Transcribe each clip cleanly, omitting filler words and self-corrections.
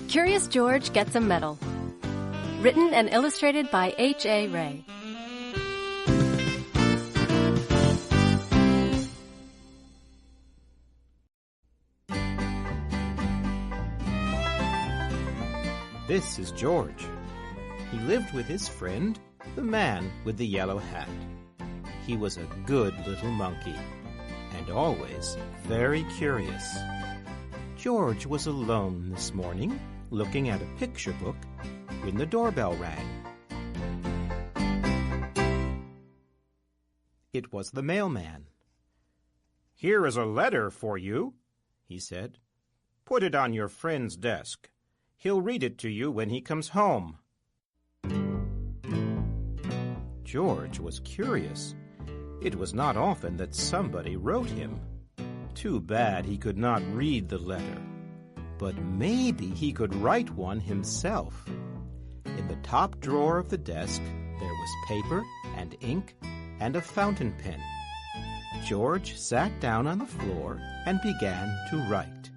Curious George Gets a Medal. Written and illustrated by H.A. Rey. This is George. He lived with his friend, the man with the yellow hat. He was a good little monkey, and always very curious. George was alone this morning, looking at a picture book, when the doorbell rang. It was the mailman. "Here is a letter for you," he said. "Put it on your friend's desk. He'll read it to you when he comes home." George was curious. It was not often that somebody wrote him. Too bad he could not read the letter. But maybe he could write one himself. In the top drawer of the desk, there was paper and ink and a fountain pen. George sat down on the floor and began to write.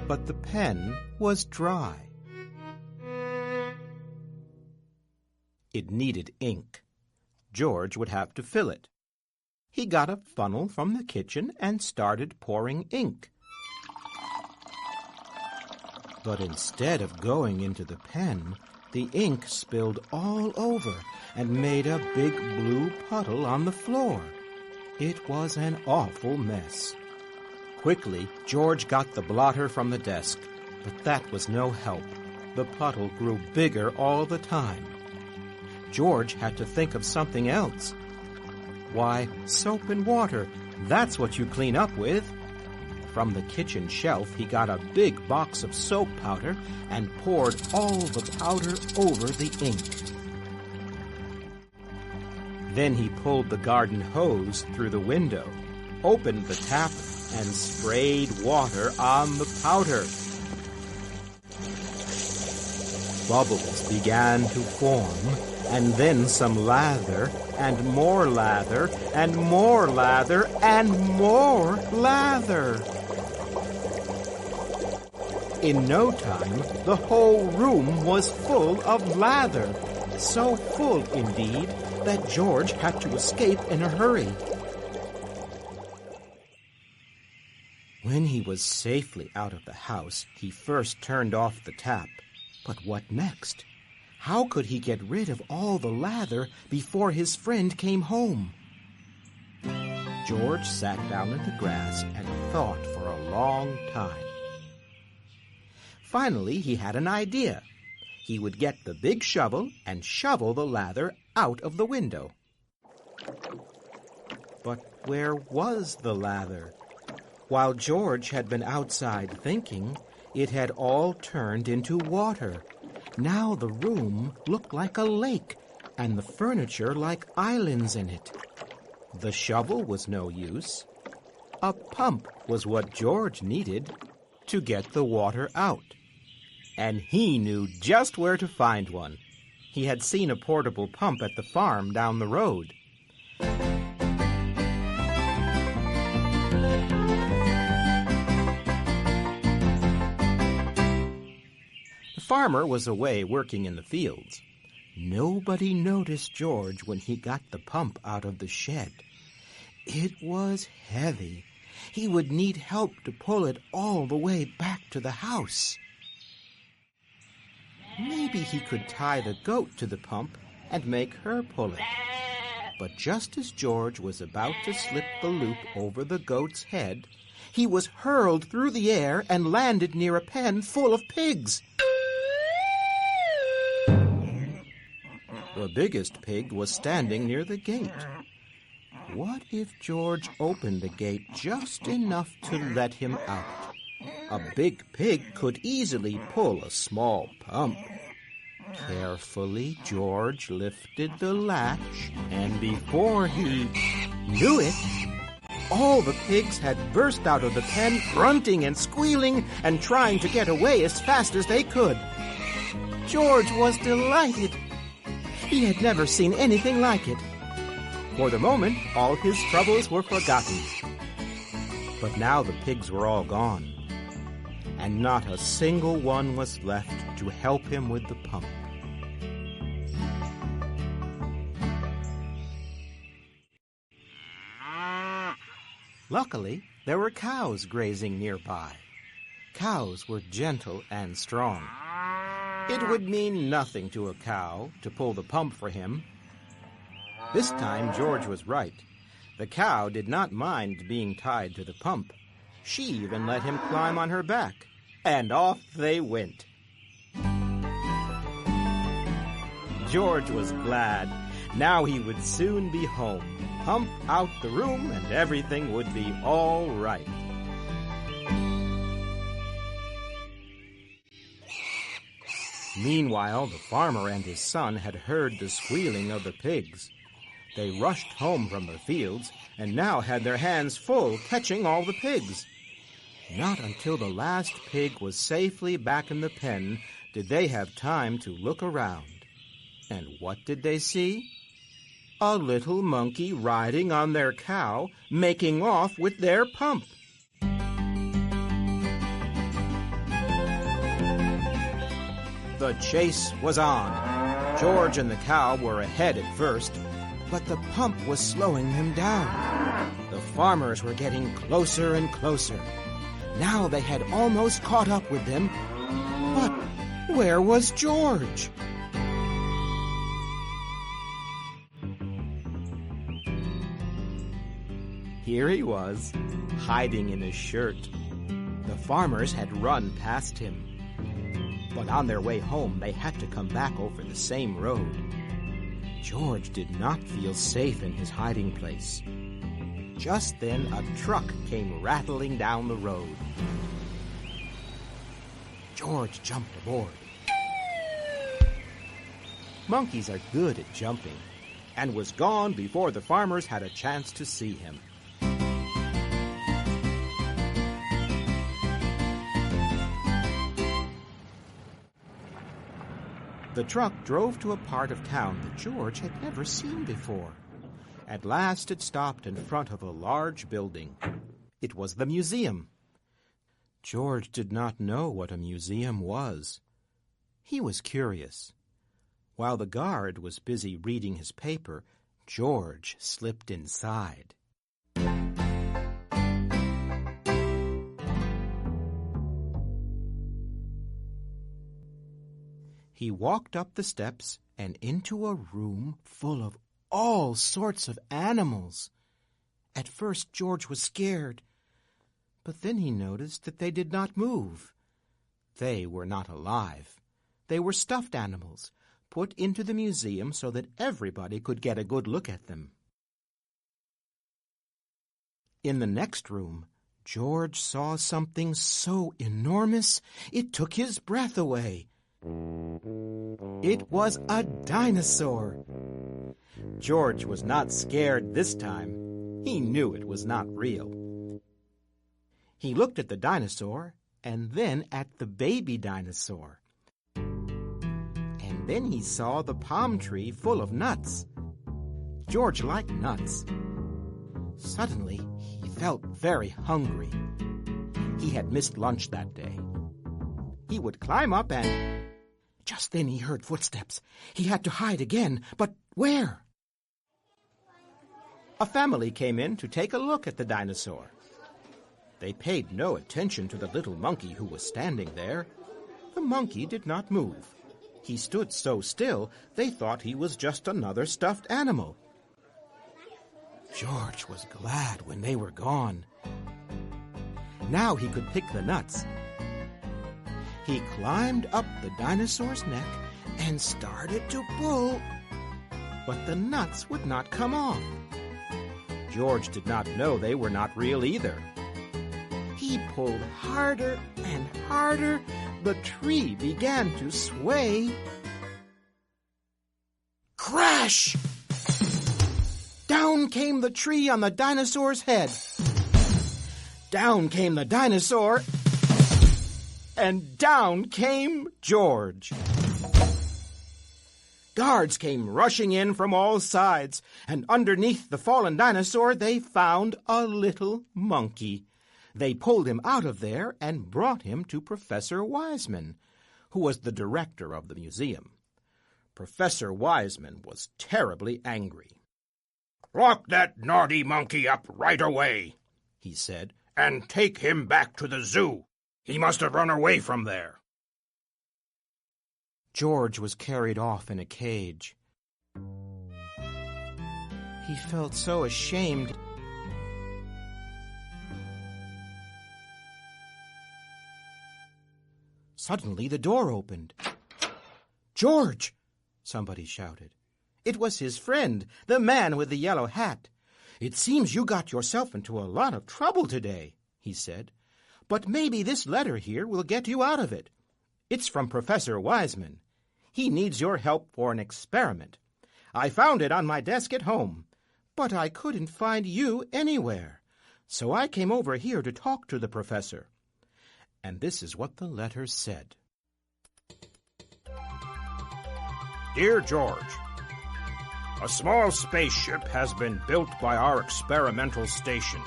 But the pen was dry. It needed ink. George would have to fill it. He got a funnel from the kitchen and started pouring ink. But instead of going into the pen, the ink spilled all over and made a big blue puddle on the floor. It was an awful mess. Quickly, George got the blotter from the desk, but that was no help. The puddle grew bigger all the time. George had to think of something else. Why, soap and water, that's what you clean up with. From the kitchen shelf, he got a big box of soap powder and poured all the powder over the ink. Then he pulled the garden hose through the window, opened the tap, and sprayed water on the powder. Bubbles began to form, and then some lather, and more lather, and more lather, and more lather. In no time, the whole room was full of lather, so full, indeed, that George had to escape in a hurry. When he was safely out of the house, he first turned off the tap. But what next? How could he get rid of all the lather before his friend came home? George sat down in the grass and thought for a long time. Finally, he had an idea. He would get the big shovel and shovel the lather out of the window. But where was the lather? While George had been outside thinking, it had all turned into water. Now the room looked like a lake, and the furniture like islands in it. The shovel was no use. A pump was what George needed to get the water out. And he knew just where to find one. He had seen a portable pump at the farm down the road. The farmer was away working in the fields. Nobody noticed George when he got the pump out of the shed. It was heavy. He would need help to pull it all the way back to the house. Maybe he could tie the goat to the pump and make her pull it. But just as George was about to slip the loop over the goat's head, he was hurled through the air and landed near a pen full of pigs. The biggest pig was standing near the gate. What if George opened the gate just enough to let him out? A big pig could easily pull a small pump. Carefully, George lifted the latch, and before he knew it, all the pigs had burst out of the pen, grunting and squealing and trying to get away as fast as they could. George was delighted. He had never seen anything like it. For the moment, all his troubles were forgotten. But now the pigs were all gone. and not a single one was left to help him with the pump. Luckily, there were cows grazing nearby. Cows were gentle and strong. It would mean nothing to a cow to pull the pump for him. This time George was right. The cow did not mind being tied to the pump. She even let him climb on her back, and off they went. George was glad. Now he would soon be home. Pump out the room and everything would be all right. Meanwhile, the farmer and his son had heard the squealing of the pigs. They rushed home from the fields and now had their hands full catching all the pigs. Not until the last pig was safely back in the pen did they have time to look around. And what did they see? A little monkey riding on their cow, making off with their pump. The chase was on. George and the cow were ahead at first, but the pump was slowing them down. The farmers were getting closer and closer. Now they had almost caught up with them, but where was George? Here he was, hiding in his shirt. The farmers had run past him. But on their way home, they had to come back over the same road. George did not feel safe in his hiding place. Just then, a truck came rattling down the road. George jumped aboard. Monkeys are good at jumping, and was gone before the farmers had a chance to see him. The truck drove to a part of town that George had never seen before. At last it stopped in front of a large building. It was the museum. George did not know what a museum was. He was curious. While the guard was busy reading his paper, George slipped inside. He walked up the steps and into a room full of all sorts of animals. At first, George was scared, but then he noticed that they did not move. They were not alive. They were stuffed animals, put into the museum so that everybody could get a good look at them. In the next room, George saw something so enormous it took his breath away. It was a dinosaur. George was not scared this time. He knew it was not real. He looked at the dinosaur and then at the baby dinosaur. And then he saw the palm tree full of nuts. George liked nuts. Suddenly, he felt very hungry. He had missed lunch that day. He would climb up and... Just then he heard footsteps. He had to hide again, but where? A family came in to take a look at the dinosaur. They paid no attention to the little monkey who was standing there. The monkey did not move. He stood so still, they thought he was just another stuffed animal. George was glad when they were gone. Now he could pick the nuts. He climbed up the dinosaur's neck and started to pull, but the nuts would not come off. George did not know they were not real either. He pulled harder and harder. The tree began to sway. Crash! Down came the tree on the dinosaur's head. Down came the dinosaur, and down came George. Guards came rushing in from all sides, and underneath the fallen dinosaur they found a little monkey. They pulled him out of there and brought him to Professor Wiseman, who was the director of the museum. Professor Wiseman was terribly angry. "Lock that naughty monkey up right away," he said, "and take him back to the zoo. He must have run away from there." George was carried off in a cage. He felt so ashamed. Suddenly the door opened. "George!" somebody shouted. It was his friend, the man with the yellow hat. "It seems you got yourself into a lot of trouble today," he said. "But maybe this letter here will get you out of it. It's from Professor Wiseman. He needs your help for an experiment. I found it on my desk at home, but I couldn't find you anywhere. So I came over here to talk to the professor." And this is what the letter said. Dear George, a small spaceship has been built by our experimental station.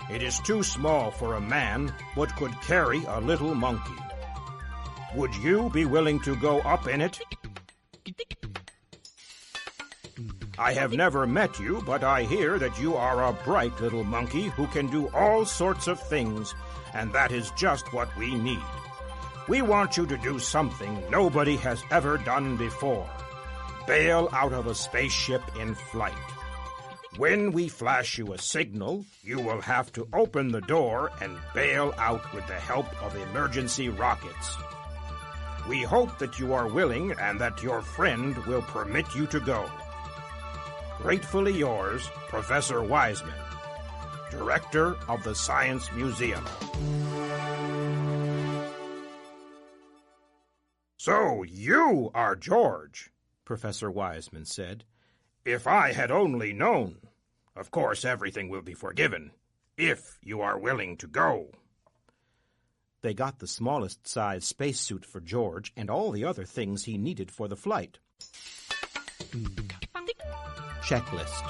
It is too small for a man, but could carry a little monkey. Would you be willing to go up in it? I have never met you, but I hear that you are a bright little monkey who can do all sorts of things, and that is just what we need. We want you to do something nobody has ever done before. Bail out of a spaceship in flight. When we flash you a signal, you will have to open the door and bail out with the help of emergency rockets. We hope that you are willing and that your friend will permit you to go. Gratefully yours, Professor Wiseman, Director of the Science Museum. So you are George, Professor Wiseman said. If I had only known. Of course, everything will be forgiven, if you are willing to go. They got the smallest size spacesuit for George and all the other things he needed for the flight. Checklist.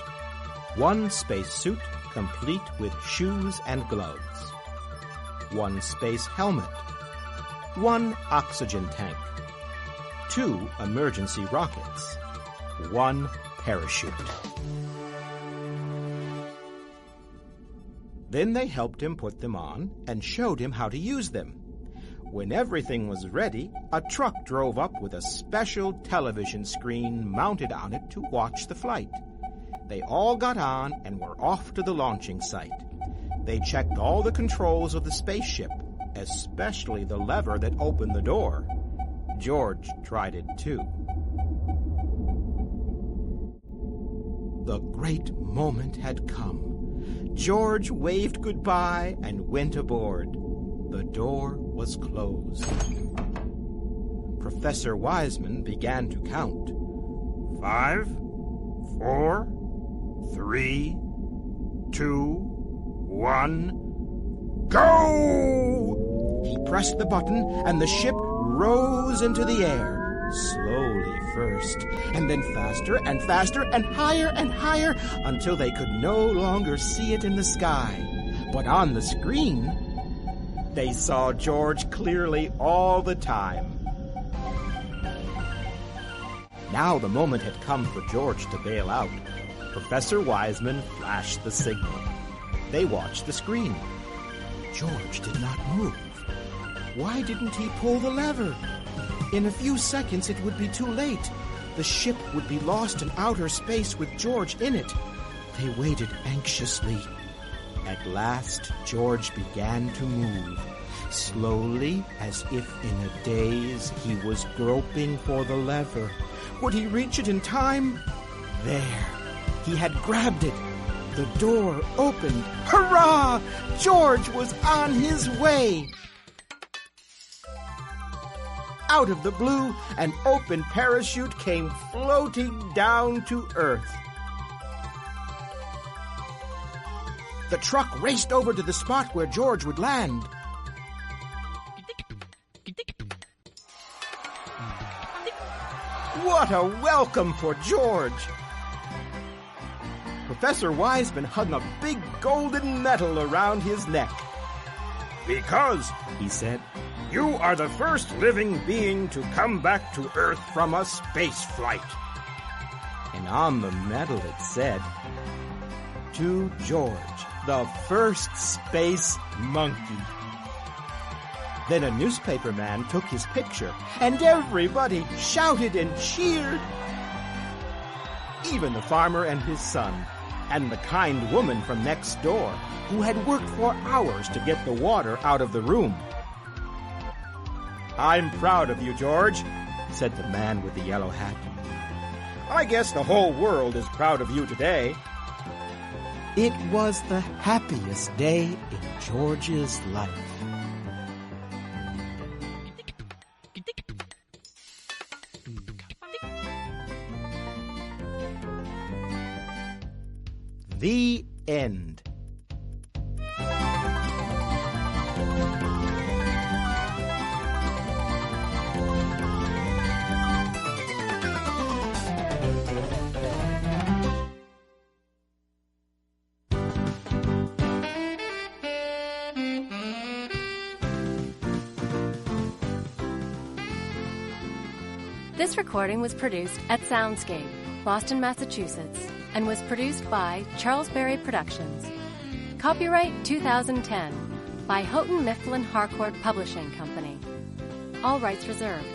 1 spacesuit, complete with shoes and gloves. 1 space helmet. 1 oxygen tank. 2 emergency rockets. 1 parachute. Then they helped him put them on and showed him how to use them. When everything was ready, a truck drove up with a special television screen mounted on it to watch the flight. They all got on and were off to the launching site. They checked all the controls of the spaceship, especially the lever that opened the door. George tried it too. The great moment had come. George waved goodbye and went aboard. The door was closed. Professor Wiseman began to count. 5, 4, 3, 2, 1, go! He pressed the button and the ship rose into the air, slowly first, and then faster and faster and higher until they could no longer see it in the sky. But on the screen, they saw George clearly all the time. Now the moment had come for George to bail out. Professor Wiseman flashed the signal. They watched the screen. George did not move. Why didn't he pull the lever? In a few seconds it would be too late. The ship would be lost in outer space with George in it. They waited anxiously. At last, George began to move. Slowly, as if in a daze, he was groping for the lever. Would he reach it in time? There. He had grabbed it. The door opened. Hurrah! George was on his way! Out of the blue, an open parachute came floating down to Earth. The truck raced over to the spot where George would land. What a welcome for George! Professor Wiseman hung a big golden medal around his neck. Because, he said, you are the first living being to come back to Earth from a space flight. And on the medal it said, to George, the first space monkey. Then a newspaper man took his picture, and everybody shouted and cheered. Even the farmer and his son, and the kind woman from next door, who had worked for hours to get the water out of the room. I'm proud of you, George, said the man with the yellow hat. I guess the whole world is proud of you today. It was the happiest day in George's life. The end. This recording was produced at Soundscape, Boston, Massachusetts, and was produced by Charles Berry Productions. Copyright 2010 by Houghton Mifflin Harcourt Publishing Company. All rights reserved.